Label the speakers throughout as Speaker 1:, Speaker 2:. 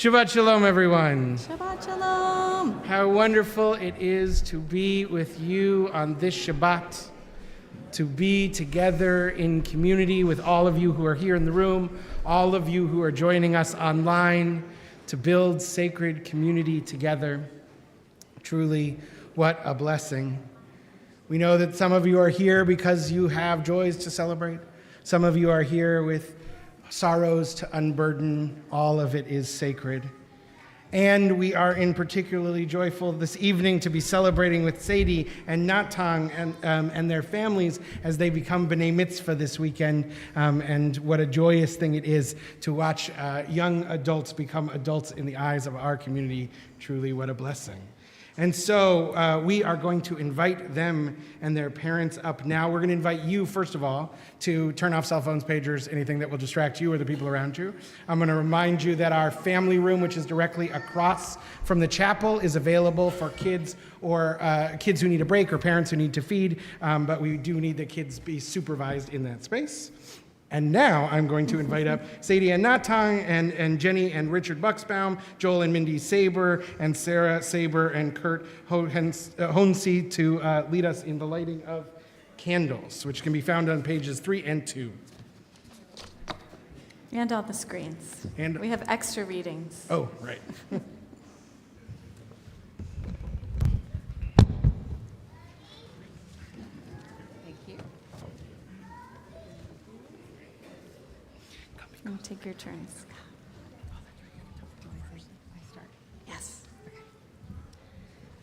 Speaker 1: Shabbat Shalom, everyone.
Speaker 2: Shabbat Shalom.
Speaker 1: How wonderful it is to be with you on this Shabbat, to be together in community with all of you who are here in the room, all of you who are joining us online, to build sacred community together. Truly, what a blessing. We know that some of you are here because you have joys to celebrate. Some of you are here with sorrows to unburden. All of it is sacred. And we are in particularly joyful this evening to be celebrating with Sadie and Natang and their families as they become B'nai Mitzvah this weekend. And what a joyous thing it is to watch young adults become adults in the eyes of our community. Truly, what a blessing. And so we are going to invite them and their parents up now. We're going to invite you, first of all, to turn off cell phones, pagers, anything that will distract you or the people around you. I'm going to remind you that our family room, which is directly across from the chapel, is available for kids or kids who need a break or parents who need to feed, but we do need the kids be supervised in that space. And now I'm going to invite up Sadie and Natang and Jenny and Richard Bucksbaum, Joel and Mindy Saber, and Sarah Saber and Kurt Honsi to lead us in the lighting of candles, which can be found on pages 3 and 2.
Speaker 2: And on the screens.
Speaker 1: And
Speaker 2: we have extra readings.
Speaker 1: Oh, right.
Speaker 2: Take your turns. Yes.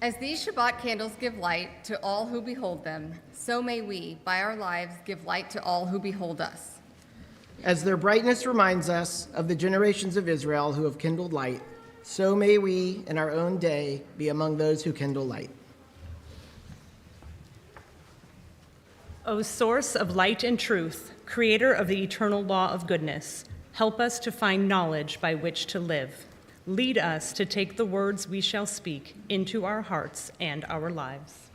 Speaker 3: As these Shabbat candles give light to all who behold them, so may we, by our lives, give light to all who behold us.
Speaker 4: As their brightness reminds us of the generations of Israel who have kindled light, so may we, in our own day, be among those who kindle light.
Speaker 5: O source of light and truth, creator of the eternal law of goodness, help us to find knowledge by which to live. Lead us to take the words we shall speak into our hearts and our lives.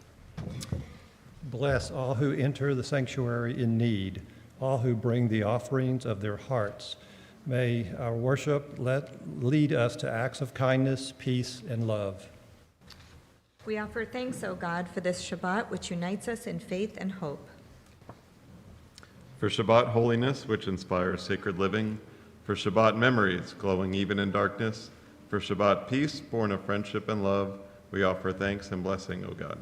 Speaker 6: Bless all who enter the sanctuary in need, all who bring the offerings of their hearts. May our worship lead us to acts of kindness, peace, and love.
Speaker 7: We offer thanks, O God, for this Shabbat, which unites us in faith and hope.
Speaker 8: For Shabbat holiness, which inspires sacred living. For Shabbat memories, glowing even in darkness. For Shabbat peace, born of friendship and love, we offer thanks and blessing, O God.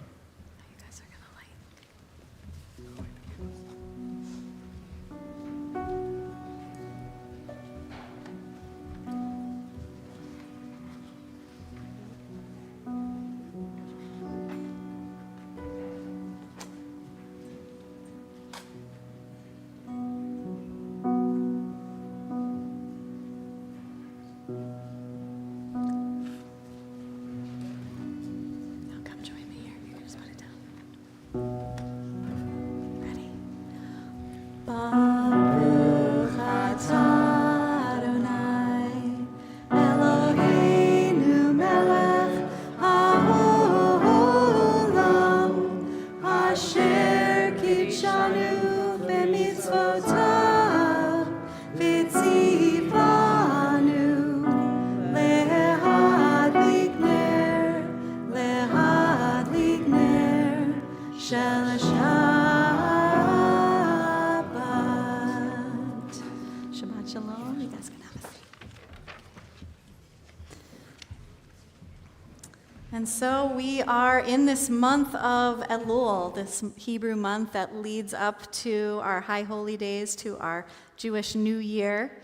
Speaker 2: And so we are in this month of Elul, this Hebrew month that leads up to our High Holy Days, to our Jewish New Year.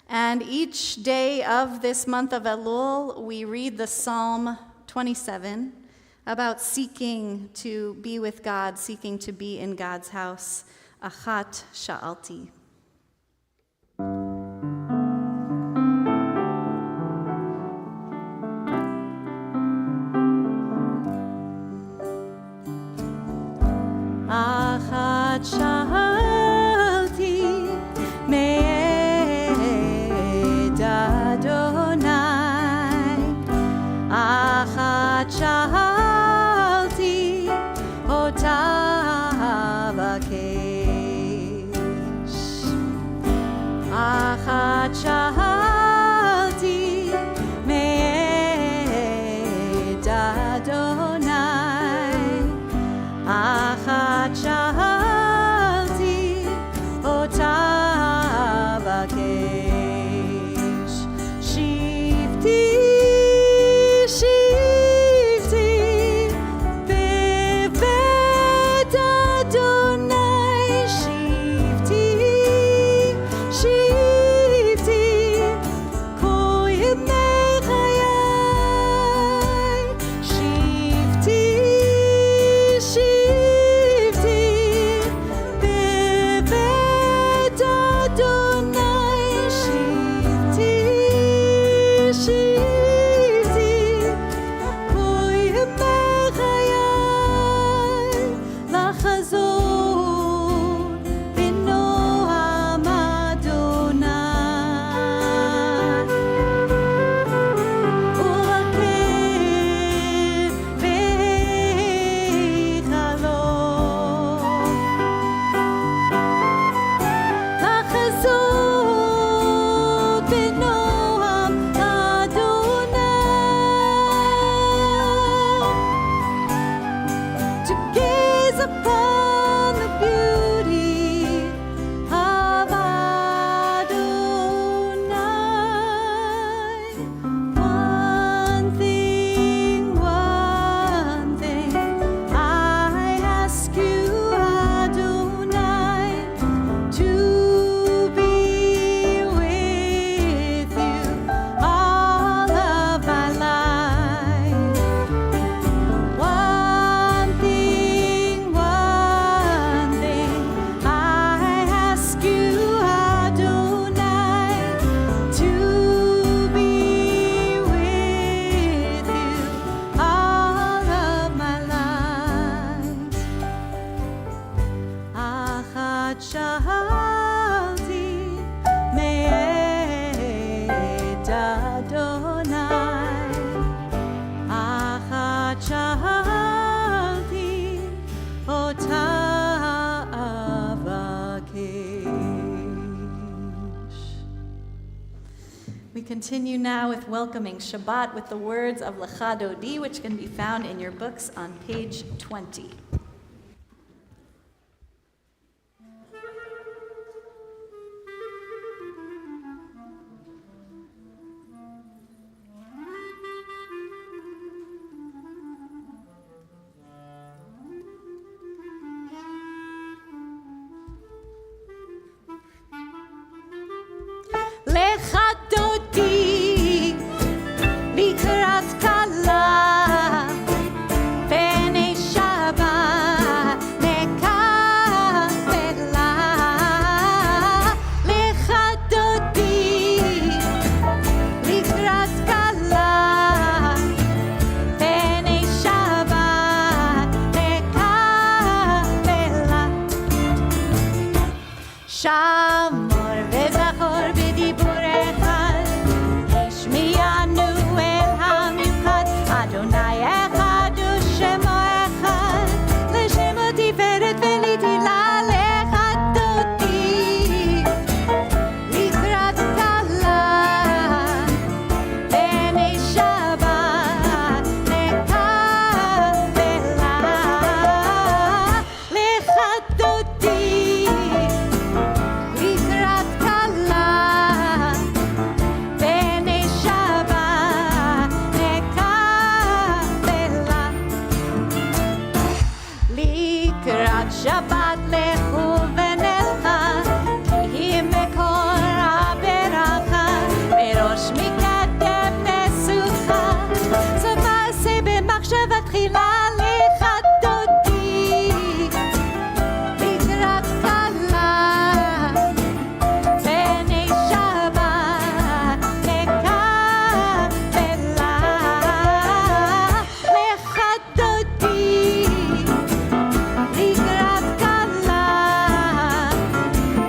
Speaker 2: And each day of this month of Elul, we read the Psalm 27 about seeking to be with God, seeking to be in God's house. Achat sha'alti. Achat sha'alti me'ed Adonai. Achat sha'alti ota vakesh. Achat sha'alti continue now with welcoming Shabbat with the words of Lecha Dodi, which can be found in your books on page 20.
Speaker 9: Lecha Dodi, לקראת כלה, פני שבת נקבלה. lecha דודי, לקראת כלה, פני שבת נקבלה. שמור וזכור בדיבור אחד, השמיענו אל המיוחד, אדוני אחד ושמו אחד, לשמו תפארת ולתהילה. lecha דודי, לקראת כלה, פני שבת נקבלה. lecha דודי, לקראת כלה, פני שבת נקבלה. לקראת שבת לכו ונלכה, כי היא מקור הברכה, בראש מקדם נסוכה, סוף מעשה במחשבה תחילה. lecha דודי, לקראת כלה, פני שבת נקבלה. lecha דודי, לקראת כלה,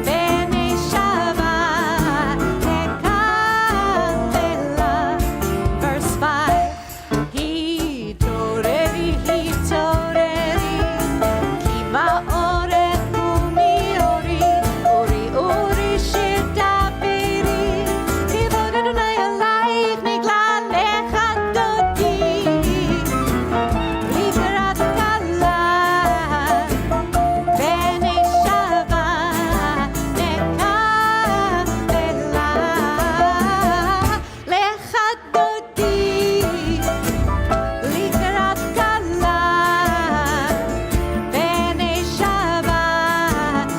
Speaker 9: פני שבת נקבלה. Verse 5. התעוררי, התעוררי, כי באורך ומאורי, אורי אורי שיר דברי, כבוד אדוני עלייך נגלה. lecha דודי, לקראת כלה, פני שבת נקבלה. lecha דודי, לקראת כלה, פני שבת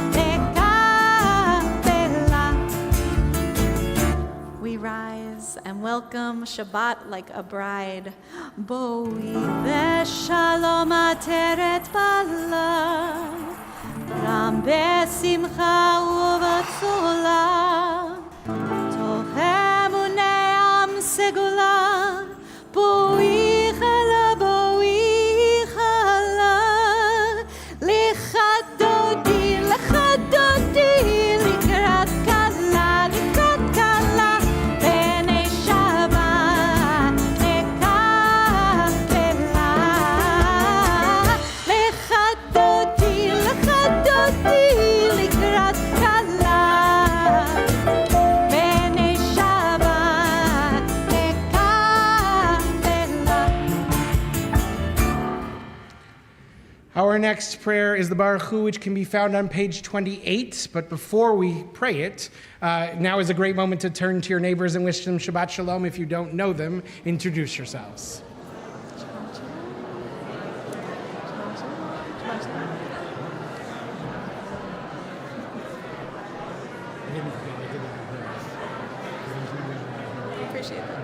Speaker 9: נקבלה.
Speaker 2: We rise and welcome Shabbat like a bride. בואי בשלום עטרת בעלה, רם בשמחה ובצולה, תוך אמוני עם סגולה. בואי חלה, בואי חלה. lecha דודי, lecha דודי, לקראת כלה, לקראת כלה, פני שבת נקבלה. lecha דודי, lecha דודי, לקראת כלה, פני שבת נקבלה.
Speaker 1: Our next prayer is the Baruch Hu, which can be found on page 28. But before we pray it, now is a great moment to turn to your neighbors and wish them Shabbat Shalom. If you don't know them, introduce yourselves.
Speaker 2: Appreciate that.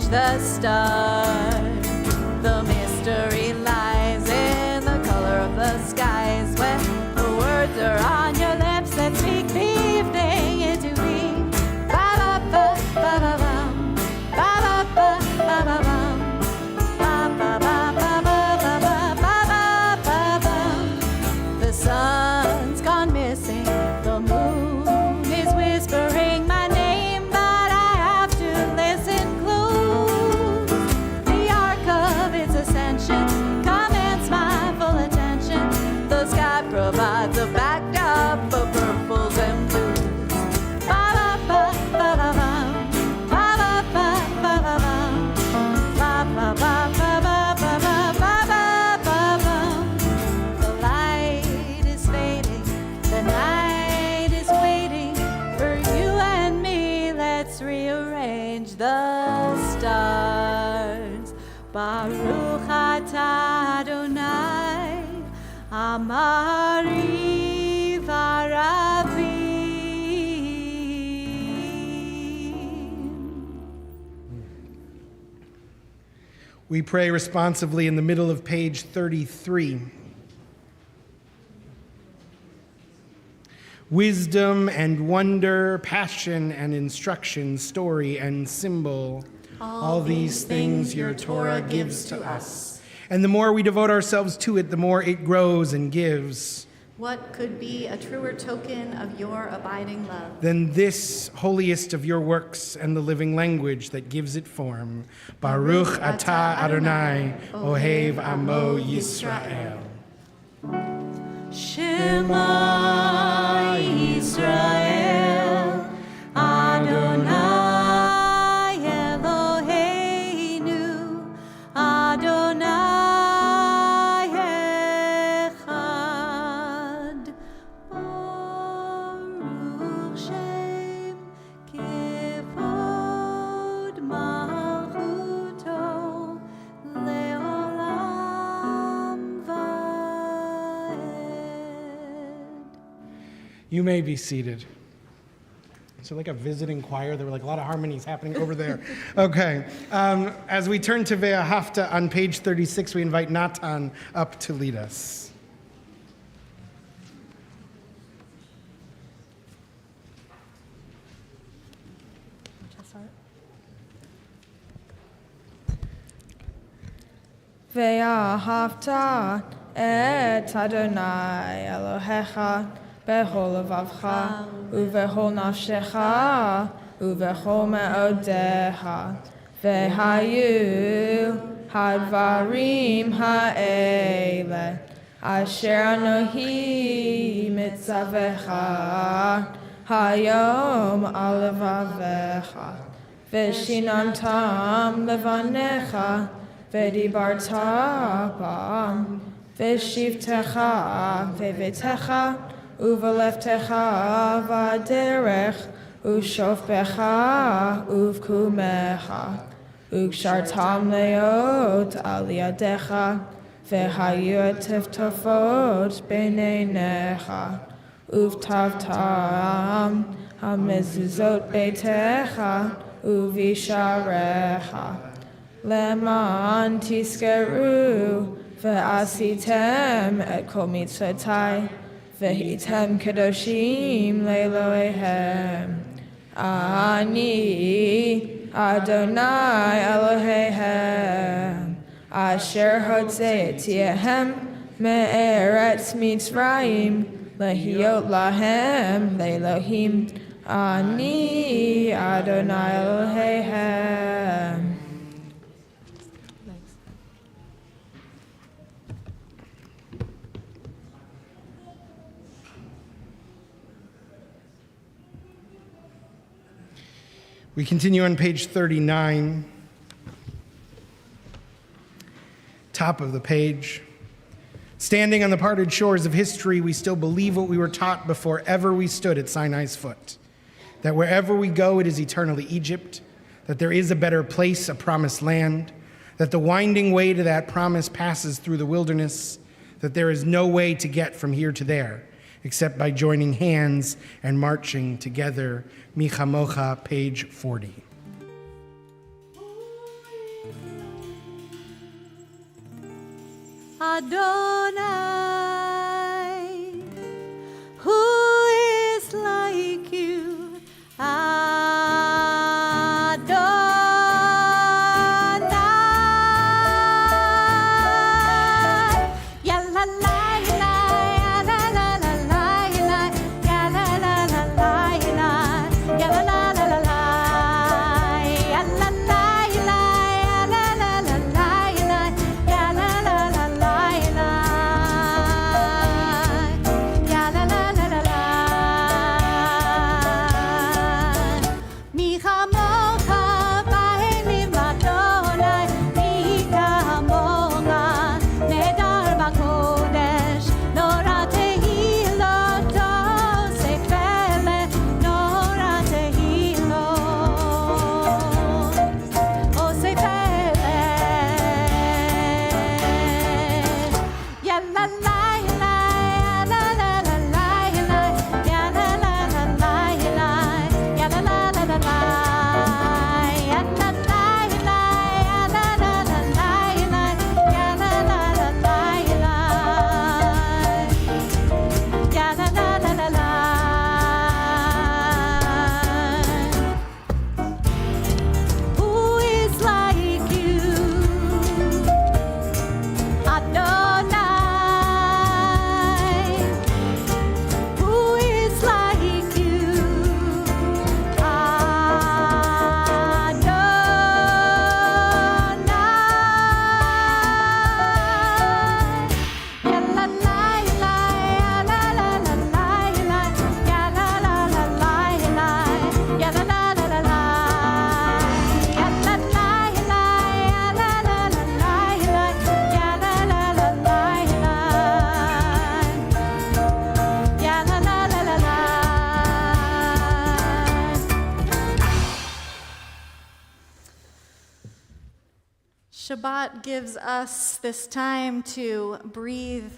Speaker 2: the stars. The mystery lies in the color of the skies. When the words are on your lips that speak the evening into being. Ba-ba-ba-ba-ba-bum, ba-ba-ba-ba-ba-bum, ba-ba-ba-ba-ba-ba-ba-ba-bum. The sun's gone missing, the moon is whispering my name, but I have to listen close. The arc of its ascension commands my full attention. The sky provides a backdrop of purples and blues. Ba-ba-ba-ba-ba-bum, ba-ba-ba-ba-ba-bum, ba-ba-ba-ba-ba-ba-ba-ba-bum. The light is fading, the night is waiting for you and me. Let's rearrange the stars. Baruch atah Adonai, Amari Varavi.
Speaker 1: We pray responsively in the middle of page 33. Wisdom and wonder, passion and instruction, story and symbol. All these things your Torah gives to us. And the more we devote ourselves to it, the more it grows and gives.
Speaker 2: What could be a truer token of your abiding love?
Speaker 1: Then this holiest of your works and the living language that gives it form. Baruch atah Adonai, Ohev Amo Yisrael.
Speaker 2: Shema Yisrael, Adonai Eloheinu, Adonai Echad. Baruch Shem Kivod Malchuto Leolam Vaed.
Speaker 1: You may be seated. So like a visiting choir, there were like a lot of harmonies happening over there. Okay, as we turn to Ve'ahavta on page 36, we invite Natan up to lead us.
Speaker 10: Ve'ahavta et Adonai Elohecha bechol levavcha uvechol nafshecha uvechol me'odecha ve'hayu hadvarim ha'ele asher anohi mitzavecha hayom al levavecha ve'shinantam levanecha v'dibarta bam v'shivtecha v'vitecha uveleftecha v'derech ushofbecha uvkumecha ukshartam leot al yadecha v'hayu tiftofot b'neinecha uvtavtam hamezuzot beitecha uvisharecha leman tiskeru ve'asitem et kol mitzvotai vehitem kadoshim le'elohehem ani Adonai Elohehem asher hotze'etiehem me'eretz Mitzrayim lehiot lahem le'elohim ani Adonai Elohehem.
Speaker 1: We continue on page 39, top of the page. Standing on the parted shores of history, we still believe what we were taught before ever we stood at Sinai's foot, that wherever we go, it is eternally Egypt, that there is a better place, a promised land, that the winding way to that promise passes through the wilderness, that there is no way to get from here to there, except by joining hands and marching together. Micha Mocha, page 40.
Speaker 2: Adonai. Who is like you, Adonai? Ya la la la, ya la la la la, ya la la la la, ya la la la la, ya la la la, ya la la la la, ya la la la la, ya la la la la. Mi chamocha ba'elim Adonai, mi kamocha nedar b'kodesh, nora tehilot osefele, nora tehilot osefele. Ya la la la, ya la la la la, ya la la la la, ya la la la la la, ya la la la, ya la la la la, ya la la la la, ya la la la la. Who is like you, Adonai? Who is like you, Adonai? Ya la la la, ya la la la la, ya la la la la, ya la la la la la, ya la la la, ya la la la la, ya la la la la, ya la la la la la. Shabbat gives us this time to breathe,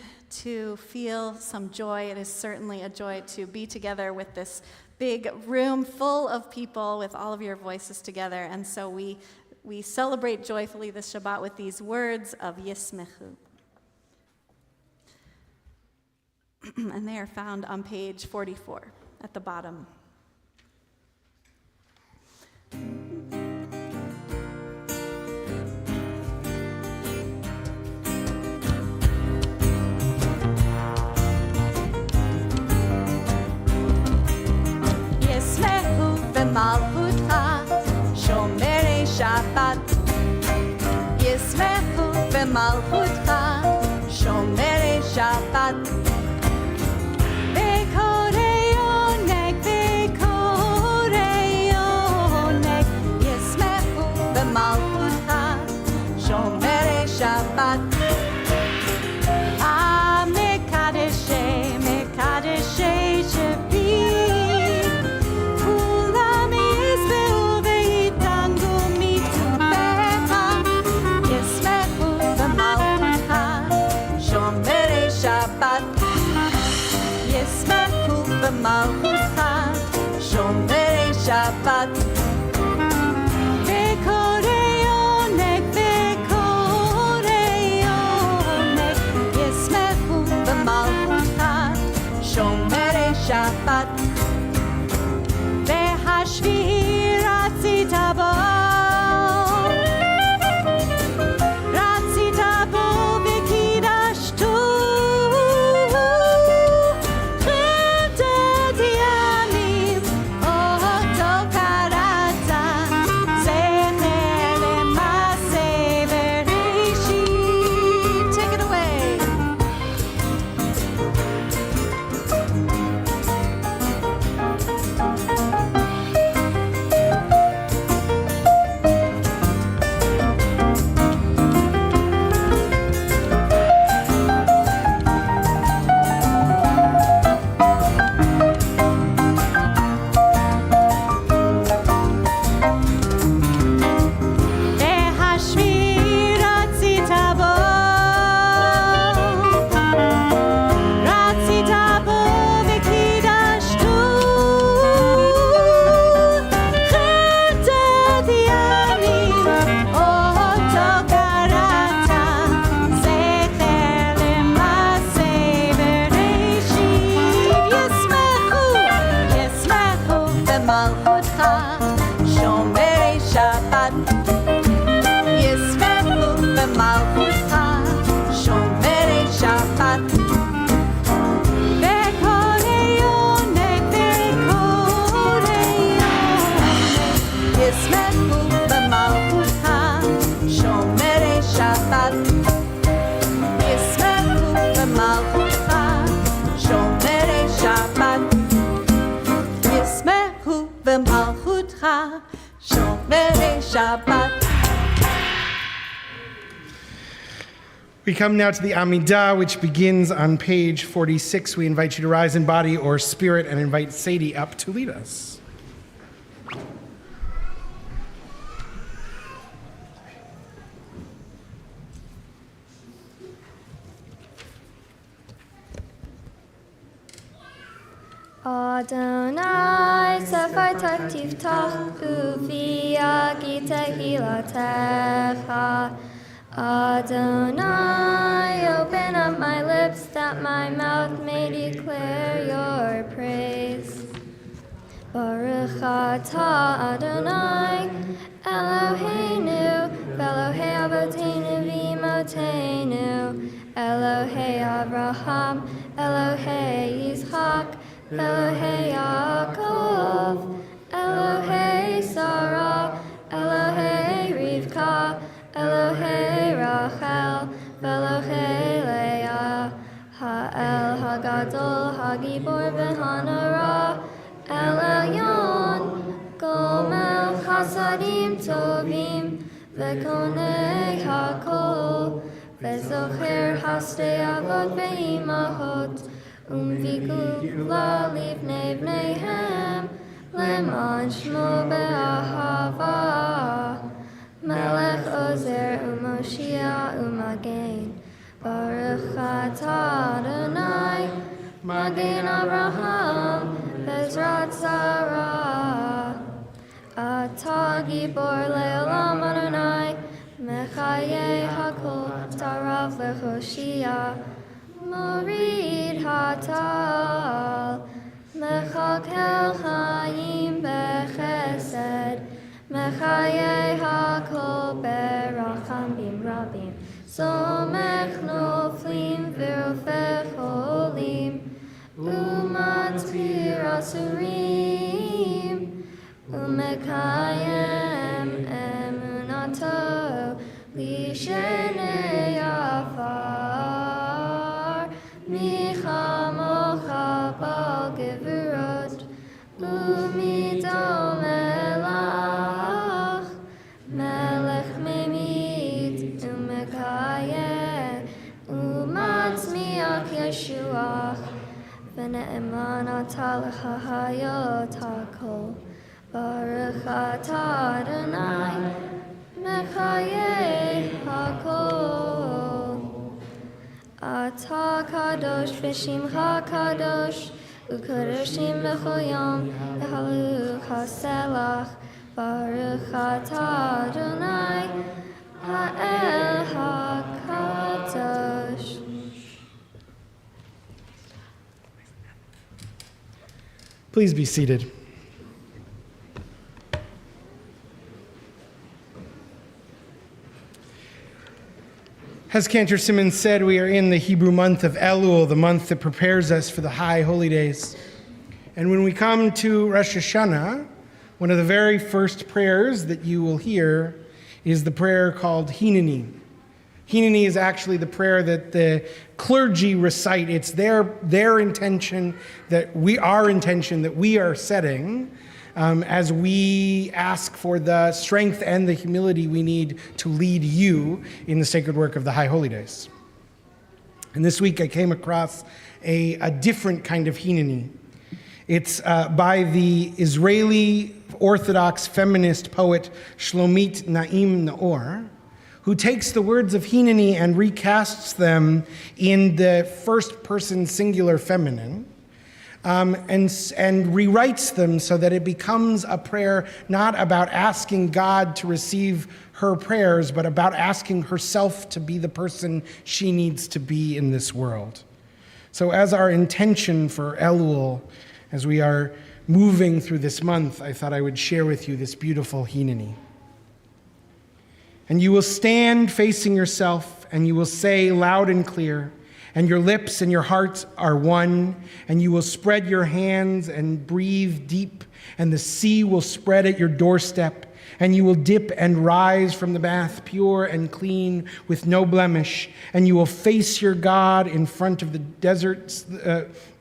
Speaker 2: to feel some joy. It is certainly a joy to be together with this big room full of people with all of your voices together. And so we celebrate joyfully this Shabbat with these words of Yismechu. And they are found on page 44 at the bottom. Yismechu b'malchutcha, shomerei Shabbat. Yismechu b'malchutcha, shomerei Shabbat. Bekorei onek, Yismechu b'malchutcha, shomerei Shabbat. Mekadeshei, Mekadeshei shebi. Kulam yisbehu v'yitangu mitubecha. Yismechu b'malchutcha, shomerei Shabbat. Yismechu b'malchutcha, shomerei Shabbat. Bekorei onek, Yismechu b'malchutcha, shomerei Shabbat. V'hashvi'i ratzita bo, v'kidashtu. Chet et yamim, oto kara.
Speaker 9: שומרי שבת ישמחו במלכותך שומרי שבת בכל עיוני בכל עיוני ישמחו במלכותך שומרי שבת ישמחו במלכותך שומרי שבת ישמחו במלכותך שומרי שבת.
Speaker 1: We come now to the Amidah, which begins on page 46. We invite you to rise in body or spirit and invite Sadie up to lead us.
Speaker 11: Adonai, Sephirtach Tiftach, Uviagi Tehilatecha. Adonai, open up my lips that my mouth may declare your praise. Baruch atah Adonai, Eloheinu, Elohei Avoteinu v'Imotenu, Elohei Abraham, Elohei Yitzchak, Elohei Yaakov, Elohei Sarah, Elohei Rivka, Elohei Rachel, Elohei Leah, Ha'el Hagadol, Hagibor v'Hanara, El Elyon, Gomel Chasadim Tovim, V'konei Hakol, V'zocher Hasdei Avot Ve'imahot, V'gula Livnei Bneihem, Leman Shmo Be'ahava, Melech Ozer U'Moshiach U'Magen, Baruch atah Adonai, Magen Abraham, Bezrat Sarah, Atah Gibor Le'olam Adonai, Mechayeh Hakol, Tarav Lechoshia, Morid Hatal, Mechakel Chaim Bechesed, Mechayeh Hakol Berachamim Rabim, Somech Noflim V'Rofech Holim, Umatzpir Asurim, Umekayem Emunato, Lishenei Afar, Michamocha Bal Gevurot, Umidol Melach, Melech Memit, Umekayem, Umatzmiach Yeshuach, V'ne'eman atah lecha hayot hakol, Baruch atah Adonai, Mechayeh hakol. Atah kadosh v'shimcha kadosh, u'kadoshim b'chol yom, v'halelu chaselach, Baruch atah Adonai, ha'el hakadosh.
Speaker 1: Please be seated. As Cantor Simmons said, we are in the Hebrew month of Elul, the month that prepares us for the high holy days. And when we come to Rosh Hashanah, one of the very first prayers that you will hear is the prayer called Hineni. Hineni is actually the prayer that the clergy recite. It's their intention our intention that we are setting as we ask for the strength and the humility we need to lead you in the sacred work of the High Holy Days. And this week I came across a different kind of Hineni. It's by the Israeli Orthodox feminist poet Shlomit Naim Naor, who takes the words of Hineni and recasts them in the first person singular feminine, and rewrites them so that it becomes a prayer not about asking God to receive her prayers, but about asking herself to be the person she needs to be in this world. So as our intention for Elul, as we are moving through this month, I thought I would share with you this beautiful Hineni. And you will stand facing yourself, and you will say loud and clear, and your lips and your heart are one, and you will spread your hands and breathe deep, and the sea will spread at your doorstep, and you will dip and rise from the bath pure and clean with no blemish, and you will face your God in front of the deserts,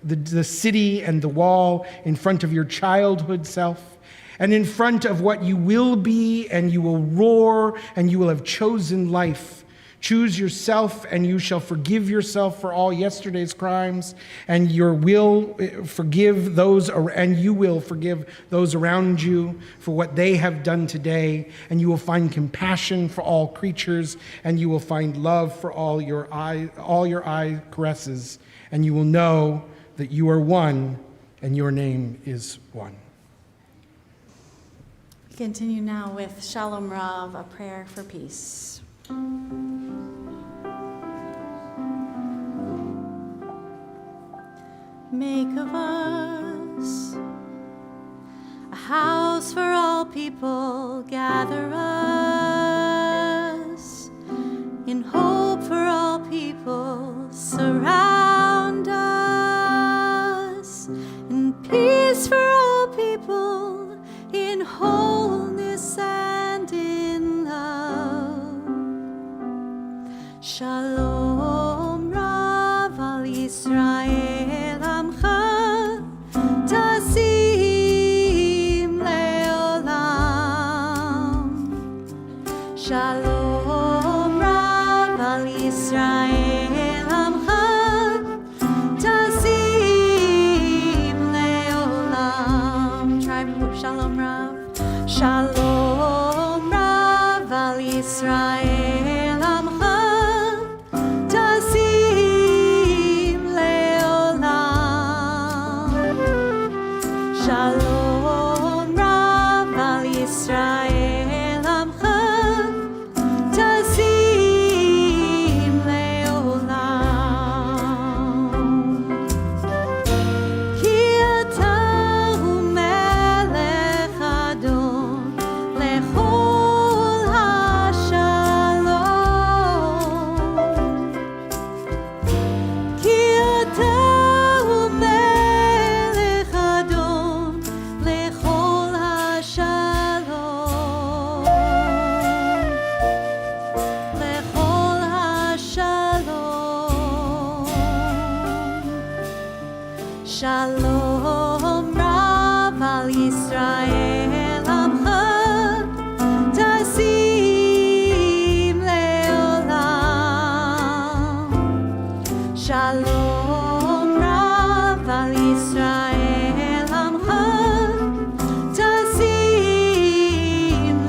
Speaker 1: the city and the wall, in front of your childhood self, and in front of what you will be, and you will roar, and you will have chosen life. Choose yourself, and you shall forgive yourself for all yesterday's crimes, and you will forgive those around you for what they have done today, and you will find compassion for all creatures, and you will find love for all your eye caresses, and you will know that you are one, and your name is one.
Speaker 2: We continue now with Shalom Rav, a prayer for peace. Make of us a house for all people, gather us in hope for all people, surround us in peace for all people, in wholeness and in love. Shalom Rav al Yisrael. Shalom Rav al Yisrael Amcha Tasim Leolam. Tribe of Shalom Rav. Shalom Rav al Yisrael Amcha Tasim Leolam. Shalom Rav al Yisrael. Shalom Rav al Yisrael Amcha Tasim Leolam. Shalom Rav al Yisrael Amcha Tasim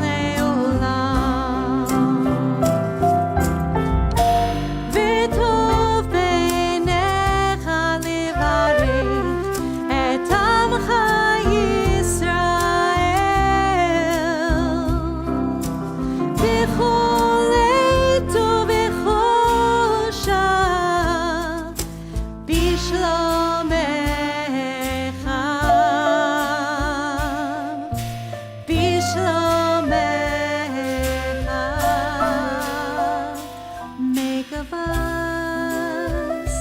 Speaker 2: Leolam. V'tov b'einecha levarech et Amcha Yisrael b'chol leito v'chosha b'shlomecha b'shlomecha. Make of us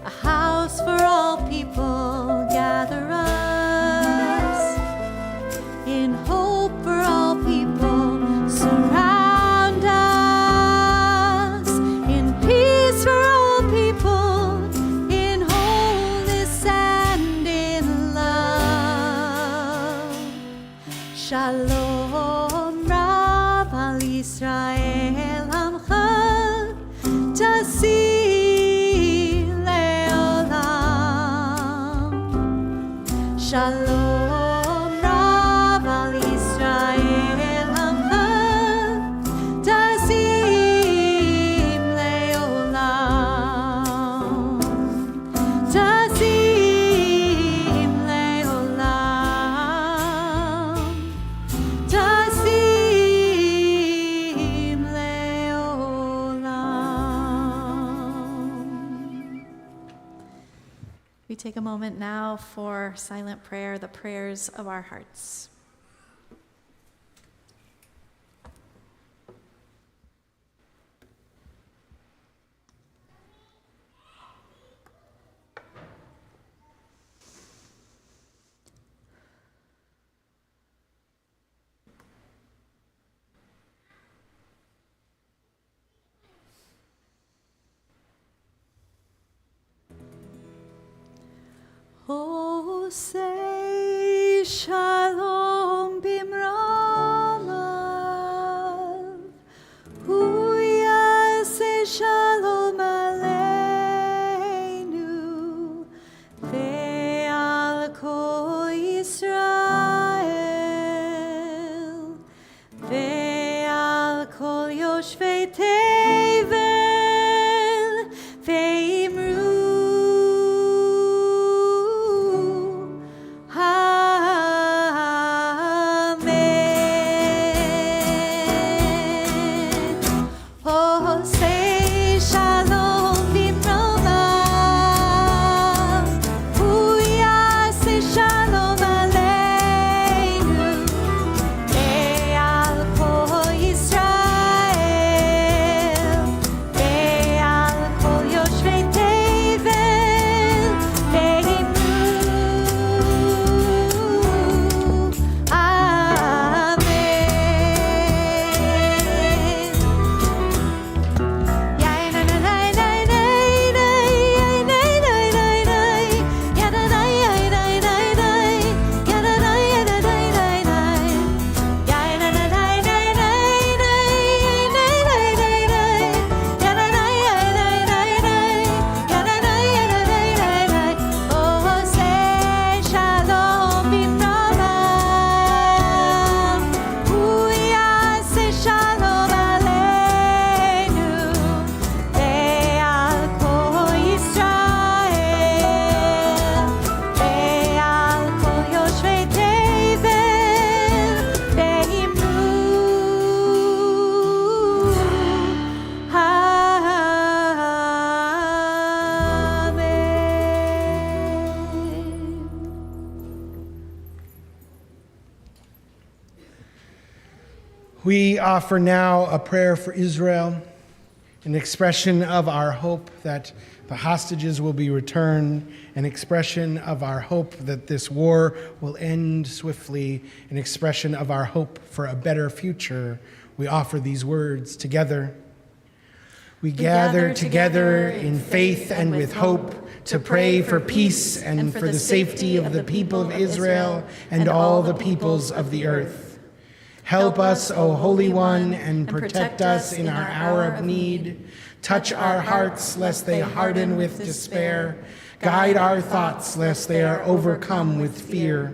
Speaker 2: a house for all people, gather us in hope for all people, surround us in peace for all people, in wholeness and in love. Shalom Rav al Yisrael Amcha Tasim Leolam. Shalom Rav al Yisrael Amcha Tasim Leolam. Tasim Leolam. Tasim Leolam. take a moment now for silent prayer, the prayers of our hearts.
Speaker 9: Oh, say shalom bimramav, huya say shalom aleinu, ve'al kol Yisrael, ve'al kol yoshvei tevel, ve'imru
Speaker 1: We offer now a prayer for Israel, an expression of our hope that the hostages will be returned, an expression of our hope that this war will end swiftly, an expression of our hope for a better future. We offer these words together. We gather together in faith and with hope to pray for peace and for the safety of the people of Israel and all the peoples of the earth. Help us, O Holy One, and protect us in our hour of need. Touch our hearts, lest they harden with despair. Guide our thoughts, lest they are overcome with fear.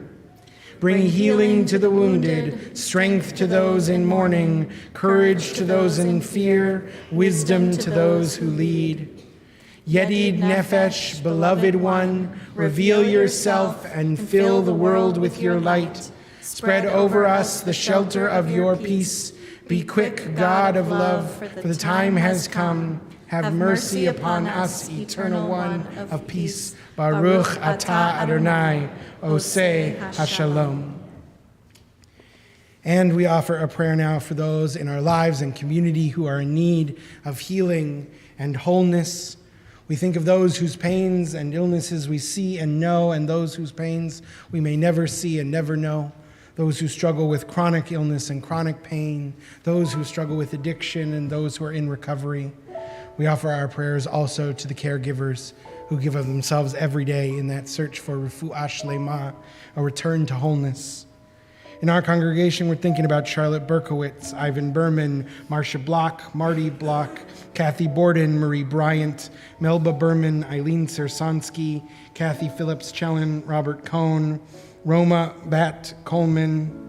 Speaker 1: Bring healing to the wounded, strength to those in mourning, courage to those in fear, wisdom to those who lead. Yedid Nefesh, beloved one, reveal yourself and fill the world with your light. Spread over us the shelter of your peace. Be quick, God of love, for the time has come. Have mercy upon us, eternal one of peace. Baruch atah Adonai, Oseh HaShalom. And we offer a prayer now for those in our lives and community who are in need of healing and wholeness. We think of those whose pains and illnesses we see and know, and those whose pains we may never see and never know. Those who struggle with chronic illness and chronic pain, those who struggle with addiction, and those who are in recovery. We offer our prayers also to the caregivers who give of themselves every day in that search for refuah shlema, a return to wholeness. In our congregation, we're thinking about Charlotte Berkowitz, Ivan Berman, Marcia Block, Marty Block, Kathy Borden, Marie Bryant, Melba Berman, Eileen Sersansky, Kathy Phillips-Chellen, Robert Cohn, Roma Bat Coleman,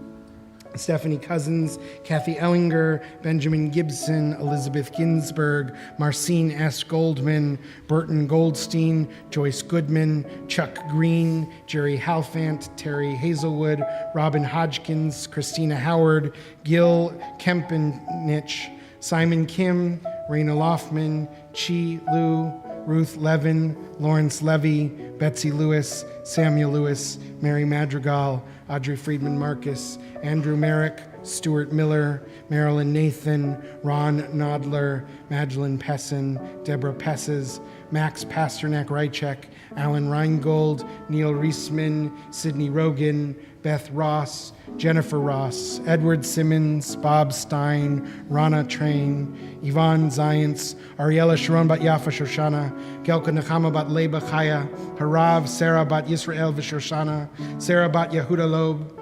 Speaker 1: Stephanie Cousins, Kathy Ellinger, Benjamin Gibson, Elizabeth Ginsburg, Marcine S. Goldman, Burton Goldstein, Joyce Goodman, Chuck Green, Jerry Halfant, Terry Hazelwood, Robin Hodgkins, Christina Howard, Gil Kempenich, Simon Kim, Raina Loftman, Chi Lu, Ruth Levin, Lawrence Levy, Betsy Lewis, Samuel Lewis, Mary Madrigal, Audrey Friedman Marcus, Andrew Merrick, Stuart Miller, Marilyn Nathan, Ron Nodler, Magdalene Pessin, Deborah Pesses, Max Pasternak Rychek, Alan Reingold, Neil Reisman, Sidney Rogan, Beth Ross, Jennifer Ross, Edward Simmons, Bob Stein, Rana Train, Yvonne Zients, Ariella Sharon Bat Yafa Shoshana, Gelka Nechama Bat Leba Chaya, Harav Sarah Bat Yisrael V'Shoshana, Sarah Bat Yehuda Loeb,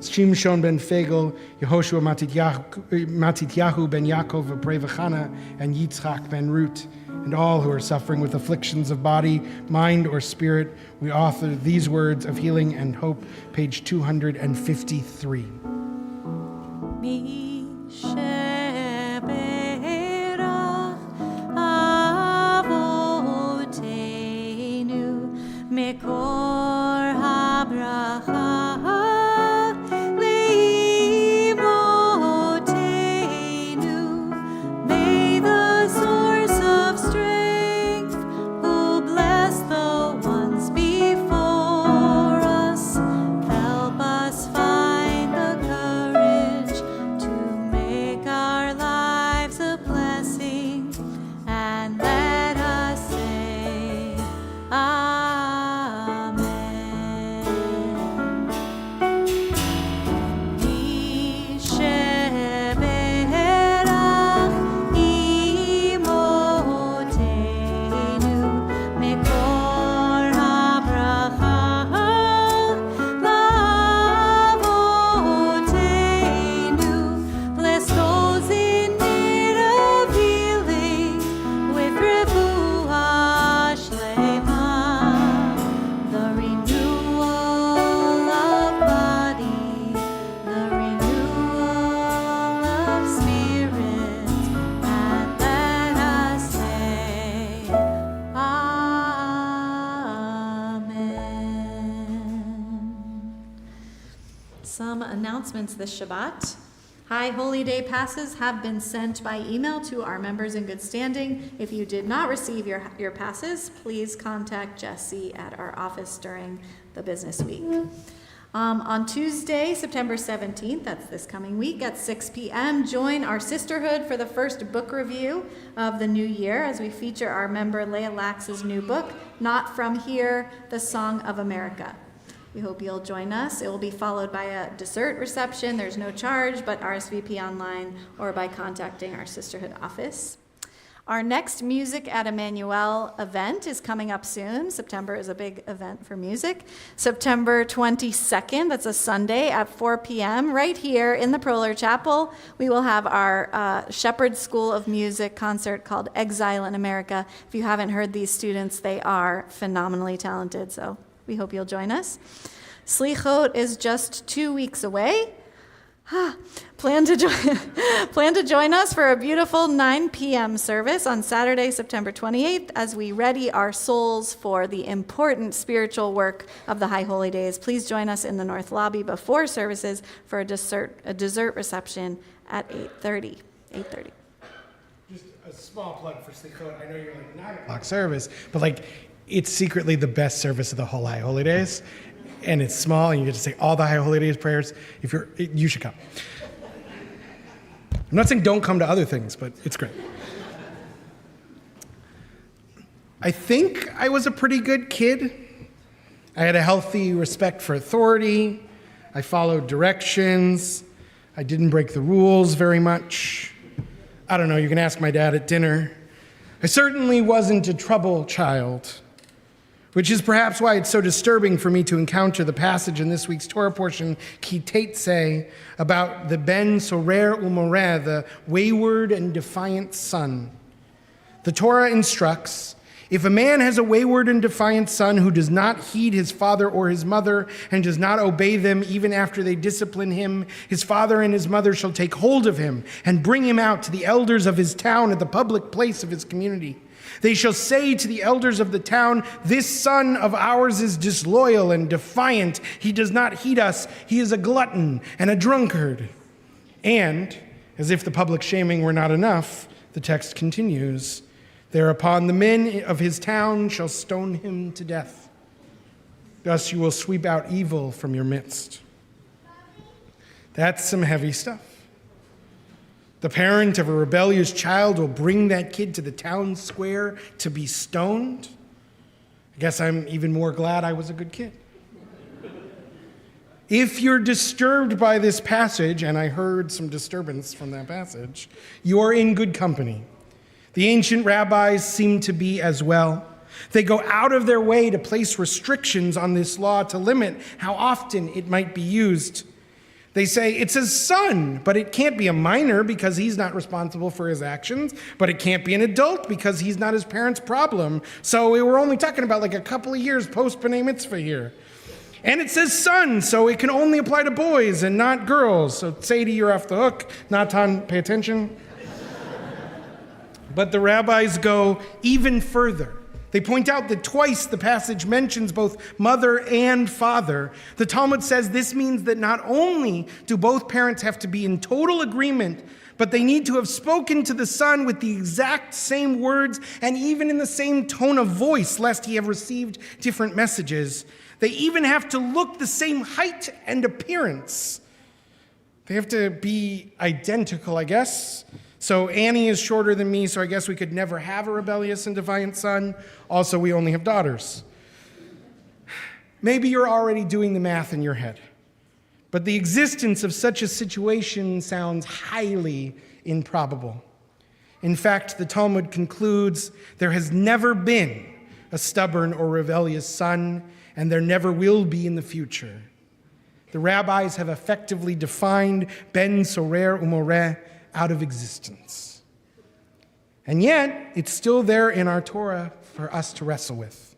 Speaker 1: Shimshon ben Fegel, Yehoshua Matityahu ben Yaakov of Brevachana, and Yitzchak ben Rut, and all who are suffering with afflictions of body, mind, or spirit. We author these words of healing and hope, page 253.
Speaker 9: Mekor habracha.
Speaker 2: Some announcements this Shabbat. High Holy Day passes have been sent by email to our members in good standing. If you did not receive your passes, please contact Jesse at our office during the business week. On Tuesday, September 17th, that's this coming week, at 6 p.m., join our sisterhood for the first book review of the new year as we feature our member Leah Lax's new book, Not From Here, The Song of America. We hope you'll join us. It will be followed by a dessert reception. There's no charge, but RSVP online or by contacting our sisterhood office. Our next Music at Emmanuel event is coming up soon. September is a big event for music. September 22nd, that's a Sunday at 4 p.m. right here in the Proler Chapel. We will have our Shepherd School of Music concert called Exile in America. If you haven't heard these students, they are phenomenally talented, so we hope you'll join us. Slichot is just 2 weeks away. Plan to join us for a beautiful 9 p.m. service on Saturday, September 28th, as we ready our souls for the important spiritual work of the High Holy Days. Please join us in the North Lobby before services for a dessert reception at 8:30.
Speaker 1: Just a small plug for Slichot. I know you're like 9 o'clock service, but it's secretly the best service of the whole High Holy Days. And it's small, and you get to say all the High Holy Days prayers. You should come. I'm not saying don't come to other things, but it's great. I think I was a pretty good kid. I had a healthy respect for authority. I followed directions. I didn't break the rules very much. I don't know, you can ask my dad at dinner. I certainly wasn't a trouble child, which is perhaps why it's so disturbing for me to encounter the passage in this week's Torah portion, Ki Tetzeh, about the Ben Sorer Umoreh, the wayward and defiant son. The Torah instructs, if a man has a wayward and defiant son who does not heed his father or his mother and does not obey them even after they discipline him, his father and his mother shall take hold of him and bring him out to the elders of his town at the public place of his community. They shall say to the elders of the town, this son of ours is disloyal and defiant. He does not heed us. He is a glutton and a drunkard. And, as if the public shaming were not enough, the text continues, Thereupon the men of his town shall stone him to death. Thus you will sweep out evil from your midst. That's some heavy stuff. The parent of a rebellious child will bring that kid to the town square to be stoned. I guess I'm even more glad I was a good kid. If you're disturbed by this passage, and I heard some disturbance from that passage, you're in good company. The ancient rabbis seem to be as well. They go out of their way to place restrictions on this law to limit how often it might be used. They say it's his son, but it can't be a minor because he's not responsible for his actions, but it can't be an adult because he's not his parents' problem. So we're only talking about like a couple of years post-B'nai Mitzvah here. And it says son, so it can only apply to boys and not girls. So Sadie, you're off the hook. Natan, pay attention. But the rabbis go even further. They point out that twice the passage mentions both mother and father. The Talmud says this means that not only do both parents have to be in total agreement, but they need to have spoken to the son with the exact same words and even in the same tone of voice, lest he have received different messages. They even have to look the same height and appearance. They have to be identical, I guess. So Annie is shorter than me, so I guess we could never have a rebellious and defiant son. Also, we only have daughters. Maybe you're already doing the math in your head, but the existence of such a situation sounds highly improbable. In fact, the Talmud concludes there has never been a stubborn or rebellious son, and there never will be in the future. The rabbis have effectively defined ben sorer umoreh out of existence. And yet, it's still there in our Torah for us to wrestle with.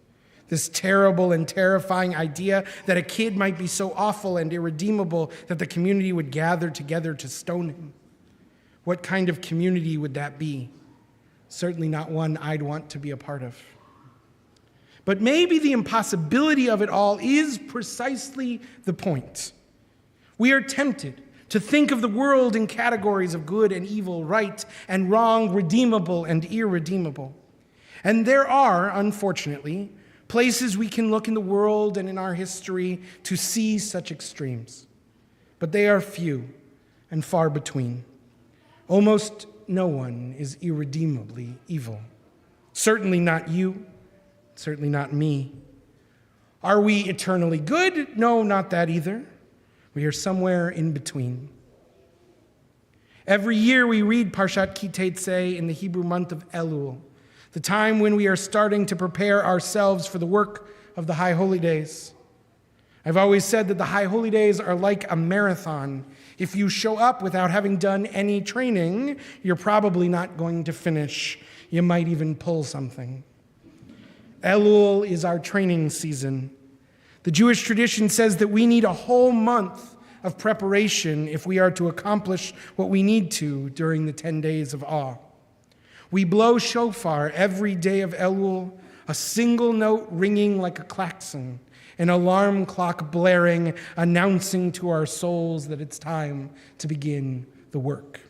Speaker 1: This terrible and terrifying idea that a kid might be so awful and irredeemable that the community would gather together to stone him. What kind of community would that be? Certainly not one I'd want to be a part of. But maybe the impossibility of it all is precisely the point. We are tempted to think of the world in categories of good and evil, right and wrong, redeemable and irredeemable. And there are, unfortunately, places we can look in the world and in our history to see such extremes. But they are few and far between. Almost no one is irredeemably evil. Certainly not you, certainly not me. Are we eternally good? No, not that either. We are somewhere in between. Every year we read Parshat Ki Teitzei in the Hebrew month of Elul, the time when we are starting to prepare ourselves for the work of the High Holy Days. I've always said that the High Holy Days are like a marathon. If you show up without having done any training, you're probably not going to finish. You might even pull something. Elul is our training season. The Jewish tradition says that we need a whole month of preparation if we are to accomplish what we need to during the 10 days of awe. We blow shofar every day of Elul, a single note ringing like a klaxon, an alarm clock blaring, announcing to our souls that it's time to begin the work.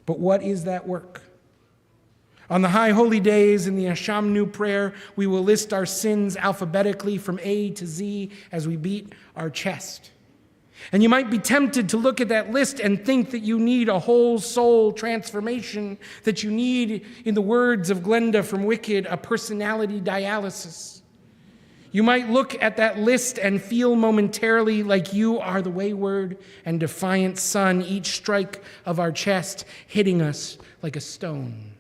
Speaker 1: But what is that work? On the High Holy Days in the Ashamnu prayer, we will list our sins alphabetically from A to Z as we beat our chest. And you might be tempted to look at that list and think that you need a whole soul transformation, that you need, in the words of Glenda from Wicked, a personality dialysis. You might look at that list and feel momentarily like you are the wayward and defiant son, each strike of our chest hitting us like a stone.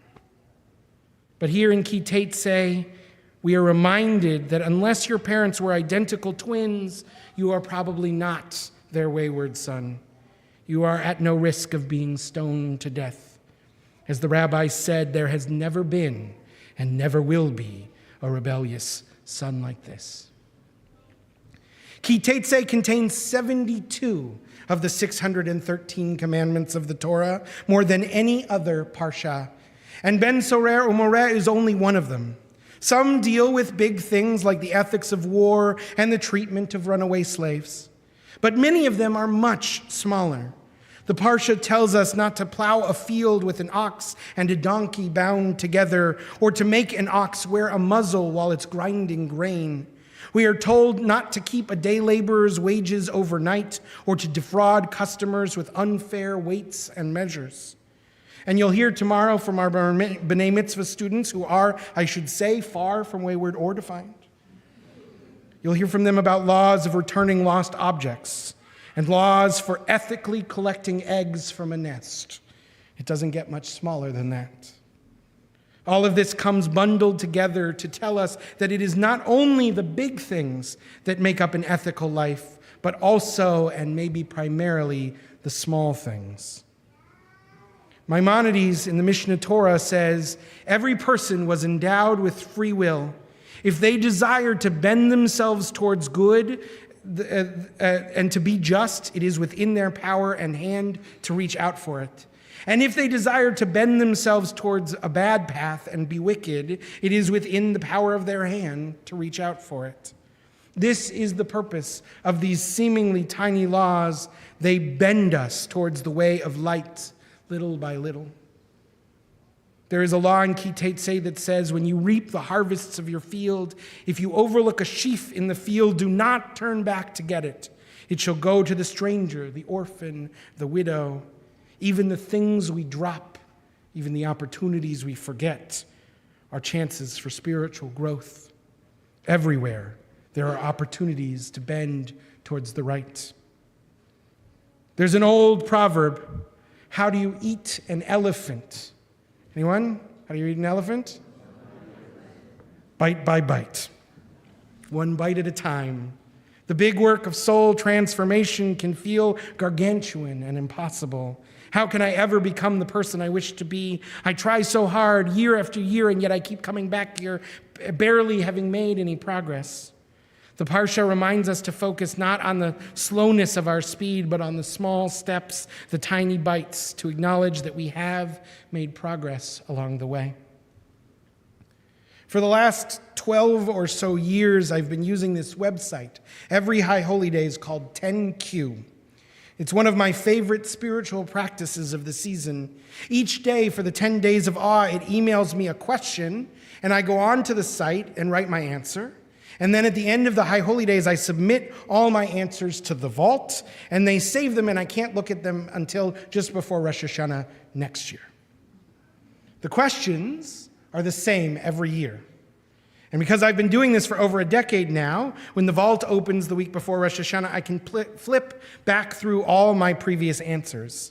Speaker 1: But here in Ki Teitzei, we are reminded that unless your parents were identical twins, you are probably not their wayward son. You are at no risk of being stoned to death. As the rabbi said, there has never been and never will be a rebellious son like this. Ki Teitzei contains 72 of the 613 commandments of the Torah, more than any other parsha. And Ben Sorer Umoreh is only one of them. Some deal with big things like the ethics of war and the treatment of runaway slaves. But many of them are much smaller. The Parsha tells us not to plow a field with an ox and a donkey bound together, or to make an ox wear a muzzle while it's grinding grain. We are told not to keep a day laborer's wages overnight, or to defraud customers with unfair weights and measures. And you'll hear tomorrow from our B'nai Mitzvah students who are, I should say, far from wayward or defiant. You'll hear from them about laws of returning lost objects and laws for ethically collecting eggs from a nest. It doesn't get much smaller than that. All of this comes bundled together to tell us that it is not only the big things that make up an ethical life, but also, and maybe primarily, the small things. Maimonides in the Mishnah Torah says, every person was endowed with free will. If they desired to bend themselves towards good and to be just, it is within their power and hand to reach out for it. And if they desire to bend themselves towards a bad path and be wicked, it is within the power of their hand to reach out for it. This is the purpose of these seemingly tiny laws. They bend us towards the way of light, little by little. There is a law in Ki Tetzei that says, when you reap the harvests of your field, if you overlook a sheaf in the field, do not turn back to get it. It shall go to the stranger, the orphan, the widow. Even the things we drop, even the opportunities we forget, are chances for spiritual growth. Everywhere, there are opportunities to bend towards the right. There's an old proverb, how do you eat an elephant? Anyone? How do you eat an elephant? Bite by bite. One bite at a time. The big work of soul transformation can feel gargantuan and impossible. How can I ever become the person I wish to be? I try so hard year after year, and yet I keep coming back here, barely having made any progress. The Parsha reminds us to focus not on the slowness of our speed, but on the small steps, the tiny bites, to acknowledge that we have made progress along the way. For the last 12 or so years, I've been using this website, every High Holy Days, called 10Q. It's one of my favorite spiritual practices of the season. Each day for the 10 days of awe, it emails me a question, and I go on to the site and write my answer. And then at the end of the High Holy Days, I submit all my answers to the vault, and they save them, and I can't look at them until just before Rosh Hashanah next year. The questions are the same every year. And because I've been doing this for over a decade now, when the vault opens the week before Rosh Hashanah, I can flip back through all my previous answers.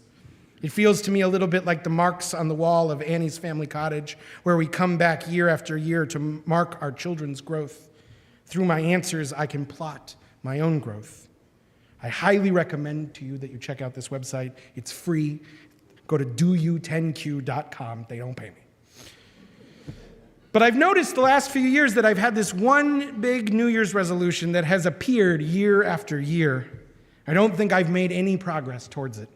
Speaker 1: It feels to me a little bit like the marks on the wall of Annie's family cottage, where we come back year after year to mark our children's growth. Through my answers, I can plot my own growth. I highly recommend to you that you check out this website. It's free. Go to doyou10q.com. They don't pay me. But I've noticed the last few years that I've had this one big New Year's resolution that has appeared year after year. I don't think I've made any progress towards it.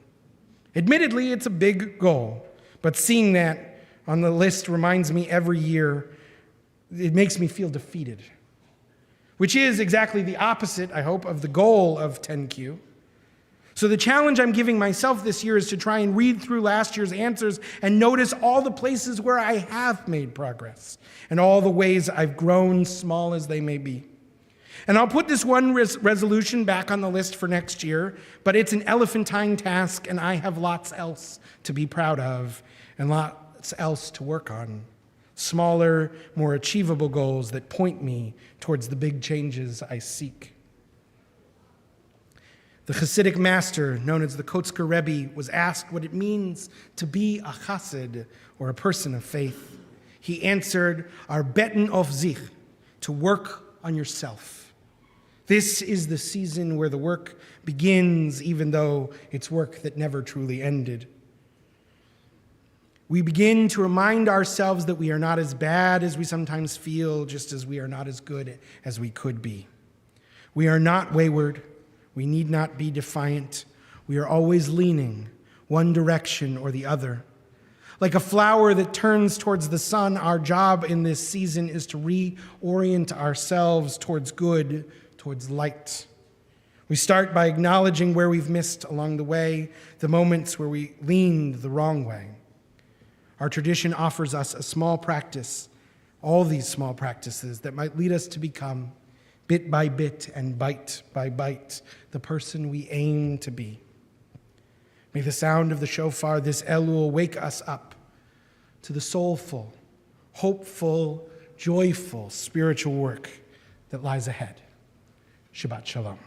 Speaker 1: Admittedly, it's a big goal, but seeing that on the list reminds me every year, it makes me feel defeated. Which is exactly the opposite, I hope, of the goal of 10Q. So the challenge I'm giving myself this year is to try and read through last year's answers and notice all the places where I have made progress and all the ways I've grown, small as they may be. And I'll put this one resolution back on the list for next year, but it's an elephantine task, and I have lots else to be proud of and lots else to work on. Smaller, more achievable goals that point me towards the big changes I seek. The Hasidic master, known as the Kotzker Rebbe, was asked what it means to be a chassid, or a person of faith. He answered, "Arbeiten auf sich," to work on yourself. This is the season where the work begins, even though it's work that never truly ended. We begin to remind ourselves that we are not as bad as we sometimes feel, just as we are not as good as we could be. We are not wayward. We need not be defiant. We are always leaning one direction or the other. Like a flower that turns towards the sun, our job in this season is to reorient ourselves towards good, towards light. We start by acknowledging where we've missed along the way, the moments where we leaned the wrong way. Our tradition offers us a small practice, all these small practices that might lead us to become, bit by bit and bite by bite, the person we aim to be. May the sound of the shofar this Elul wake us up to the soulful, hopeful, joyful spiritual work that lies ahead. Shabbat Shalom.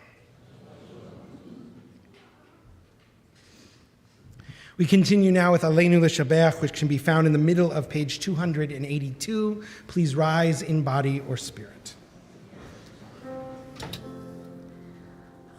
Speaker 1: We continue now with Aleinu L'Shabeach, which can be found in the middle of page 282. Please rise in body or spirit.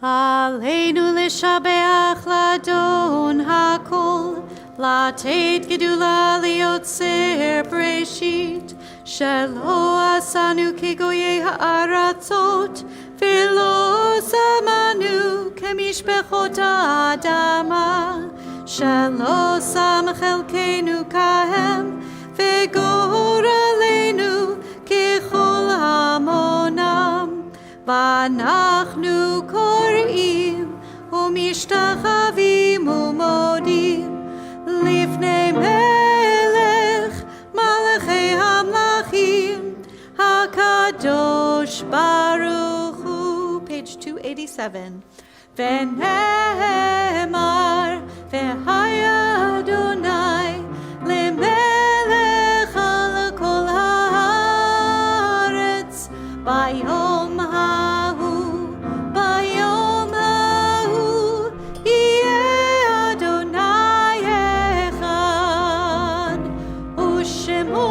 Speaker 9: Aleinu L'Shabeach Ladon HaKol, Latet Gedula Liotzer Breshit, Shelo Asanu Kegoye Ha'aratzot, Velo Samanu Kemishbechot Adama, Shelo Sam Chelkenu Kahem, Vegoralenu Kechol Hamonam, Vanachnu Korim, Umishtachavim Umodim, Lifnei Melech, Malachei Hamlachim, HaKadosh Baruch Hu. Page 287. V'nemar, v'haya Adonai, lemelech al kol haaretz, bayom hahu, yeh Adonai echad, u'shemo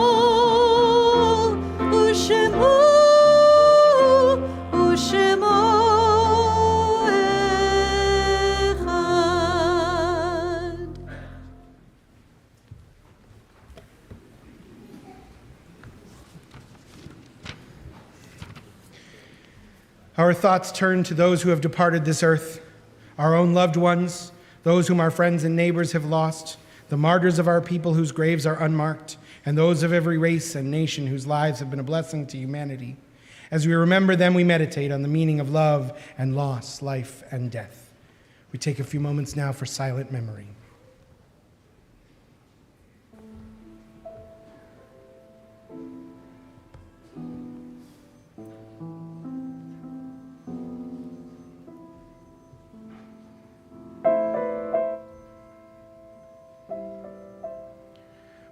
Speaker 1: Our thoughts turn to those who have departed this earth, our own loved ones, those whom our friends and neighbors have lost, the martyrs of our people whose graves are unmarked, and those of every race and nation whose lives have been a blessing to humanity. As we remember them, we meditate on the meaning of love and loss, life and death. We take a few moments now for silent memory.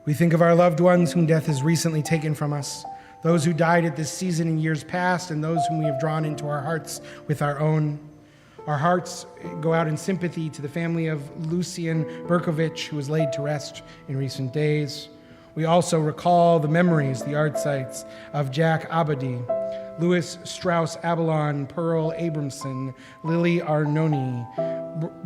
Speaker 1: We think of our loved ones whom death has recently taken from us, those who died at this season in years past, and those whom we have drawn into our hearts with our own. Our hearts go out in sympathy to the family of Lucian Berkovich, who was laid to rest in recent days. We also recall the memories, the art sites of Jack Abadi, Louis Strauss Abalon, Pearl Abramson, Lily Arnone,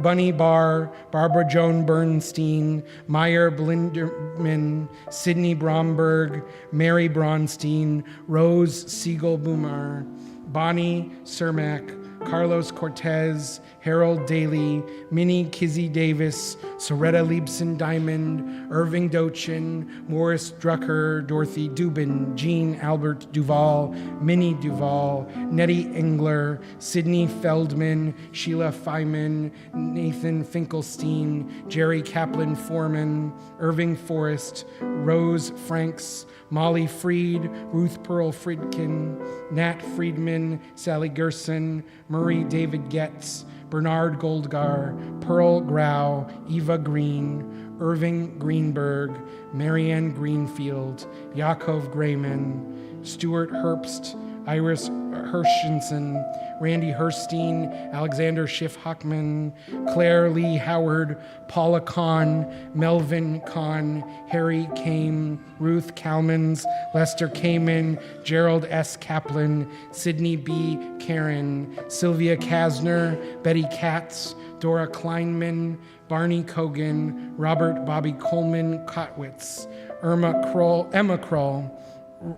Speaker 1: Bunny Barr, Barbara Joan Bernstein, Meyer Blinderman, Sidney Bromberg, Mary Bronstein, Rose Siegel-Bumar, Bonnie Cermak, Carlos Cortez, Harold Daly, Minnie Kizzy Davis, Soretta Liebson Diamond, Irving Dochin, Morris Drucker, Dorothy Dubin, Jean Albert Duval, Minnie Duval, Nettie Engler, Sidney Feldman, Sheila Feynman, Nathan Finkelstein, Jerry Kaplan Foreman, Irving Forrest, Rose Franks, Molly Freed, Ruth Pearl Friedkin, Nat Friedman, Sally Gerson, Murray David Getz, Bernard Goldgar, Pearl Grau, Eva Green, Irving Greenberg, Marianne Greenfield, Yaakov Grayman, Stuart Herbst, Iris Hershenson, Randy Herstein, Alexander Schiff Hockman, Claire Lee Howard, Paula Kahn, Melvin Kahn, Harry Kame, Ruth Kalmans, Lester Kamen, Gerald S. Kaplan, Sidney B. Karen, Sylvia Kasner, Betty Katz, Dora Kleinman, Barney Kogan, Robert Bobby Coleman Kotwitz, Emma Kroll,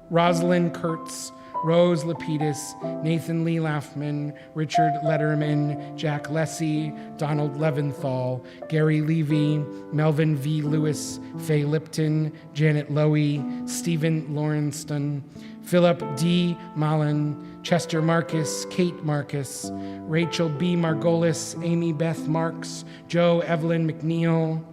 Speaker 1: Rosalind Kurtz, Rose Lapidus, Nathan Lee Laffman, Richard Letterman, Jack Lessie, Donald Leventhal, Gary Levy, Melvin V. Lewis, Faye Lipton, Janet Lowy, Stephen Lawrenston, Philip D. Mullen, Chester Marcus, Kate Marcus, Rachel B. Margolis, Amy Beth Marks, Joe Evelyn McNeil,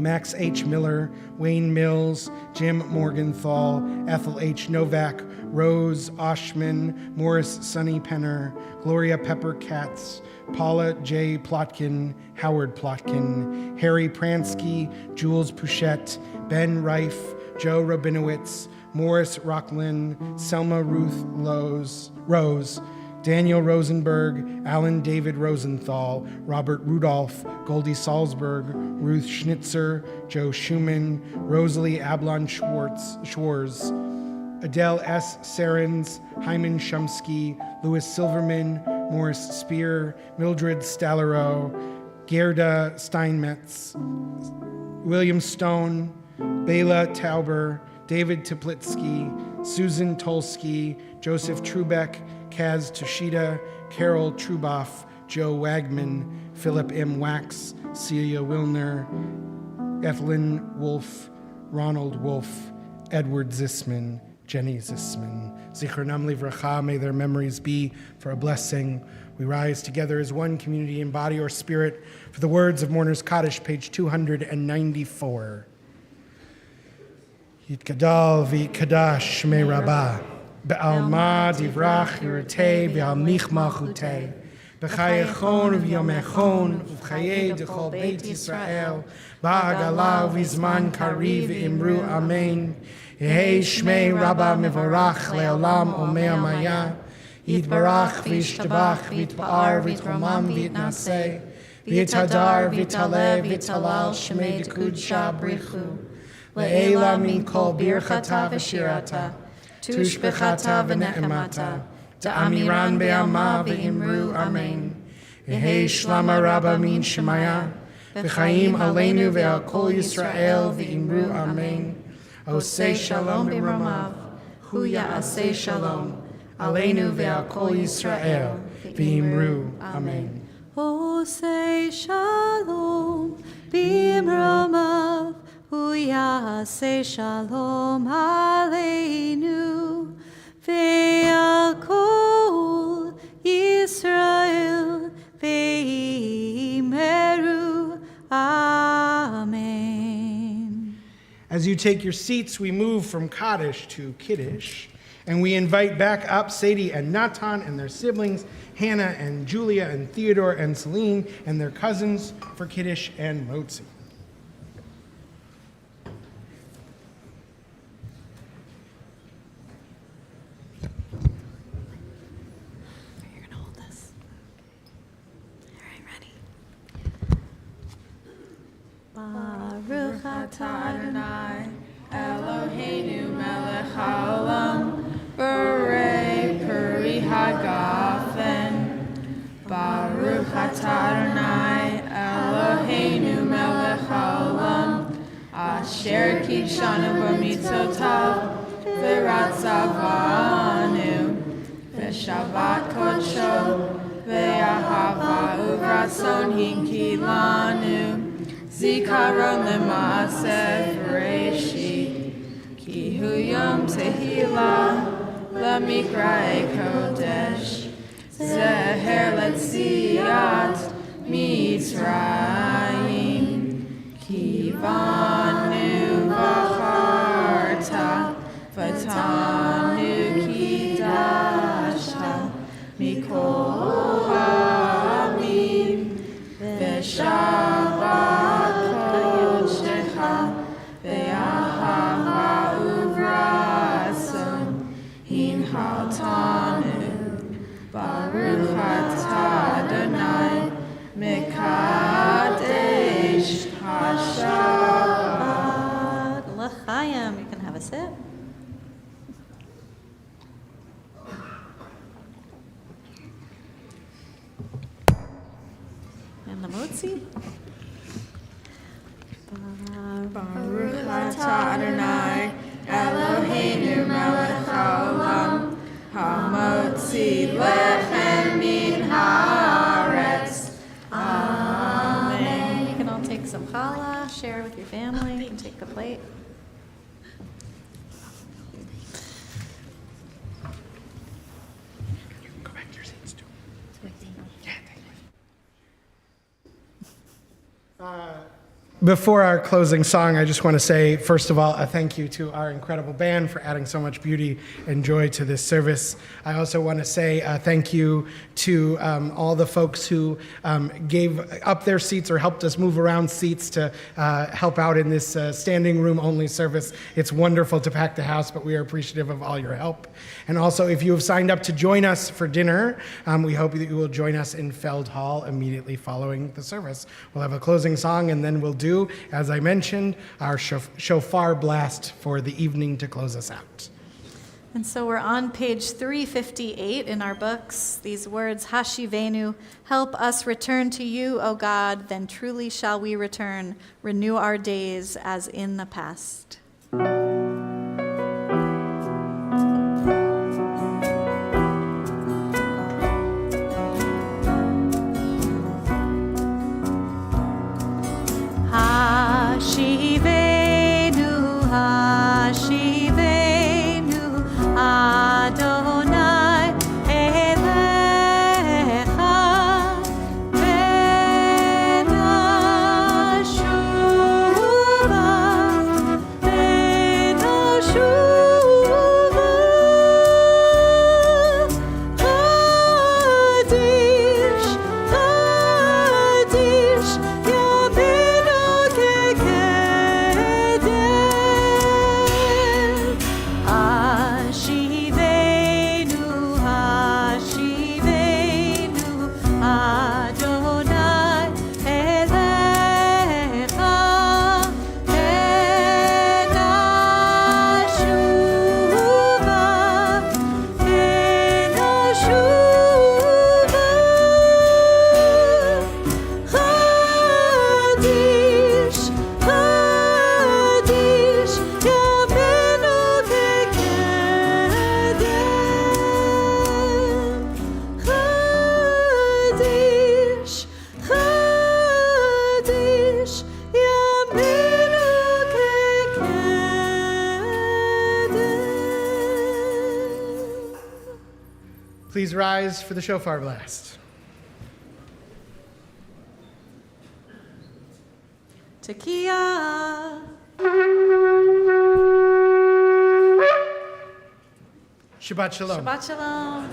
Speaker 1: Max H. Miller, Wayne Mills, Jim Morgenthal, Ethel H. Novak, Rose Oshman, Morris Sonny Penner, Gloria Pepper Katz, Paula J. Plotkin, Howard Plotkin, Harry Pransky, Jules Pouchette, Ben Reif, Joe Rabinowitz, Morris Rocklin, Selma Ruth Rose, Daniel Rosenberg, Alan David Rosenthal, Robert Rudolph, Goldie Salzberg, Ruth Schnitzer, Joe Schumann, Rosalie Ablon Schwartz, Adele S. Sarens, Hyman Shumsky, Louis Silverman, Morris Spear, Mildred Stallero, Gerda Steinmetz, William Stone, Bela Tauber, David Teplitsky, Susan Tolsky, Joseph Trubeck, Kaz Toshida, Carol Truboff, Joe Wagman, Philip M. Wax, Celia Wilner, Ethelyn Wolf, Ronald Wolf, Edward Zisman, Jenny Zisman. Zichronam livracha, may their memories be for a blessing. We rise together as one community in body or spirit for the words of Mourner's Kaddish, page 294. Yitkadal v'yikadash shmei rabbah, be'alma divrach yiratei v'al michma chutei, b'chayechon v'yomechon v'chayei d'chol beit Yisrael, ba'agala v'zman kariv imru amen. Yehei shmei rabbah mevorach le'olam omei amaya, yitbarach v'yishtabach v'yitpa'ar v'yitramam v'yitnaseh, v'yitadar v'yitaleh v'yitalal shmei d'kudsha brichu. Le'ela min kol birchata v'shirata, tushbechata v'ne'emata, ta'amiran be'alma v'imru amen. Yehei shlama rabba min shemaya, v'chaim aleinu ve'al kol Yisrael v'imru amen. Osei shalom b'ramav, hu ya'aseh shalom, aleinu ve'al kol Yisrael v'imru amen.
Speaker 9: Osei shalom b'ramav, hu ya'aseh shalom aleinu ve'al kol Yisrael ve'imru amen.
Speaker 1: As you take your seats, we move from Kaddish to Kiddush, and we invite back up Sadie and Natan and their siblings, Hannah and Julia and Theodore and Celine and their cousins for Kiddush and Motzi.
Speaker 2: You're gonna hold this. All right, ready? Baruch atah Adonai, Eloheinu melech haolam, borei peri hagafen. Baruch atah Adonai, Eloheinu melech haolam, asher kidshanu b'mitzotav, v'ratzavanu, v'shavat kodsho, v'yahava uvratzon hinkilanu, zikaron l'maaseh Bereshit, ki hu yom tehillah, l'mikra'e kodesh, zeher letziyat Mitzrayim, ki banu v'charta, v'tanu kidashta, mikol ha'amim, v'shabat kodshecha, v'yahava uvratzon, hinhaltanu. Baruch atah Adonai, Mekadesh HaShabbat. L'chaim, you can have a sip. And the motzi. Baruch atah Adonai, Eloheinu melech haolam, hamotzi lechem min haaretz. Amen. You can all take some challah, share with your family, and take the plate.
Speaker 1: Before our closing song, I just want to say, first of all, a thank you to our incredible band for adding so much beauty and joy to this service. I also want to say thank you to all the folks who gave up their seats or helped us move around seats to help out in this standing room only service. It's wonderful to pack the house, but we are appreciative of all your help. And also, if you have signed up to join us for dinner, we hope that you will join us in Feld Hall immediately following the service. We'll have a closing song, and then we'll do, as I mentioned, our shofar blast for the evening to close us out.
Speaker 2: And so we're on page 358 in our books. These words, Hashivenu, help us return to you, O God, then truly shall we return, renew our days as in the past. Hashivenu, Hashivenu, Adonai Elecha, Benashuva, Benashuva, Chadish, Chadish, Yabinu Kekedem, Hashivenu, Hashivenu, Adonai Elecha, Benashuva, Benashuva, Chadish, Chadish, Yabenu Kekedem, Chadish, Chadish, Yabenu Kekedem.
Speaker 1: Please rise for the shofar blast.
Speaker 2: Tekiah.
Speaker 1: Shabbat shalom.
Speaker 2: Shabbat shalom.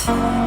Speaker 9: Amen.